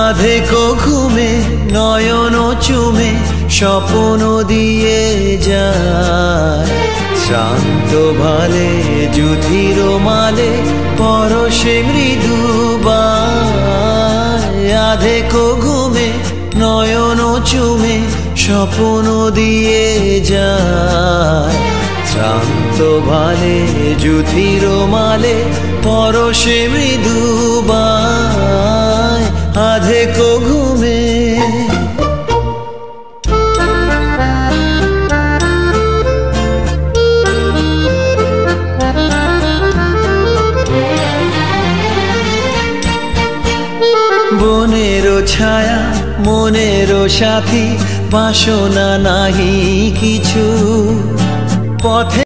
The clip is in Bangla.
আধেকো ঘুমে নয়ন চুমে স্বপ্ন দিয়ে যায়, শ্রান্ত ভালে যুধির মালে পরশে মৃদুবায়। আধেকো ঘুমে নয়ন চুমে স্বপ্ন দিয়ে যায়, শ্রান্ত ভালে যুধির মালে পরশে মৃদুবায়। আধেকো ঘুমে বনেরও ছায়া মনেরও সাথী, বাসনা নাহি কিছু পথে